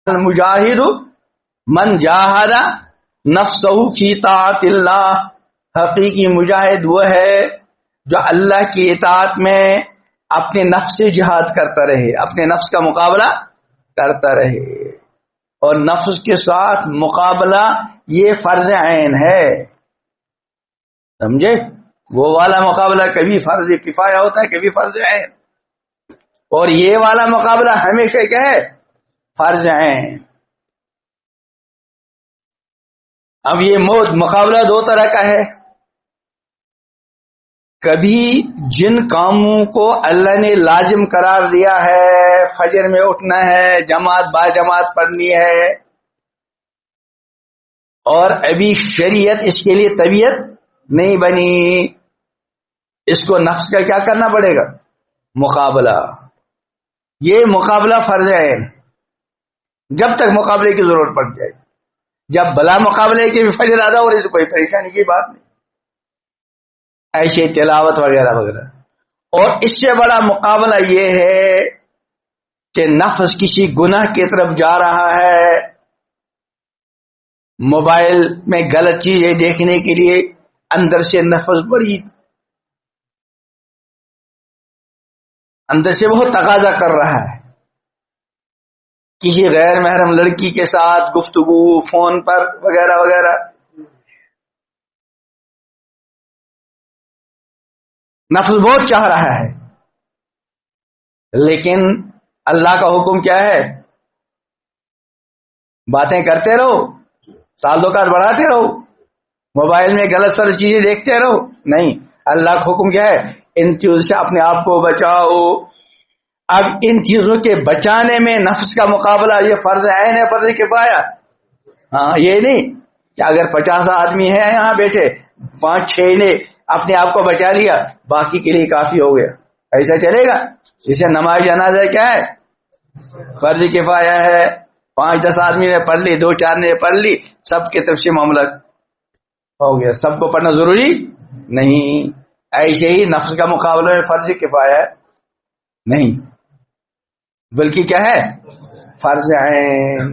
المجاہد من جاہد نفسہ فی طاعت اللہ، حقیقی مجاہد وہ ہے جو اللہ کی اطاعت میں اپنے نفس سے جہاد کرتا رہے، اپنے نفس کا مقابلہ کرتا رہے. اور نفس کے ساتھ مقابلہ یہ فرض عین ہے، سمجھے؟ وہ والا مقابلہ کبھی فرض کفایہ ہوتا ہے، کبھی فرض عین، اور یہ والا مقابلہ ہمیشہ کیا ہے؟ فرض عین. اب یہ مقابلہ دو طرح کا ہے. کبھی جن کاموں کو اللہ نے لازم قرار دیا ہے، فجر میں اٹھنا ہے، جماعت با جماعت پڑھنی ہے، اور ابھی شریعت اس کے لیے طبیعت نہیں بنی، اس کو نفس کا کیا کرنا پڑے گا؟ مقابلہ. یہ مقابلہ فرض ہے جب تک مقابلے کی ضرورت پڑ جائے. جب بلا مقابلے کی بھی فجر ادا ہو رہی تو کوئی پریشانی کی بات نہیں، ایسے تلاوت وغیرہ وغیرہ. اور اس سے بڑا مقابلہ یہ ہے کہ نفس کسی گناہ کی طرف جا رہا ہے، موبائل میں غلط چیزیں دیکھنے کے لیے اندر سے نفس بڑی اندر سے بہت تقاضا کر رہا ہے، کسی غیر محرم لڑکی کے ساتھ گفتگو فون پر وغیرہ وغیرہ. نفس بہت چاہ رہا ہے، لیکن اللہ کا حکم کیا ہے؟ باتیں کرتے رہو، تعلقات بڑھاتے رہو، موبائل میں غلط سر چیزیں دیکھتے رہو. نہیں، اللہ کا حکم کیا ہے؟ ان چیزوں سے اپنے آپ کو بچاؤ. اب ان چیزوں کے بچانے میں نفس کا مقابلہ یہ فرض عین ہے، فرض کفایہ. ہاں، یہ نہیں کہ اگر 50 آدمی ہیں یہاں بیٹھے، 5-6 نے اپنے آپ کو بچا لیا، باقی کے لیے کافی ہو گیا، ایسا چلے گا؟ جسے نماز جنازہ کیا ہے؟ فرض کفایہ ہے. 5-10 آدمی نے پڑھ لی، 2-4 نے پڑھ لی، سب کی طرف سے معاملہ ہو گیا. سب کو پڑھنا ضروری نہیں. ایسے ہی نفس کا مقابلہ میں فرض کفایہ نہیں، بلکہ کیا ہے؟ فرض عین.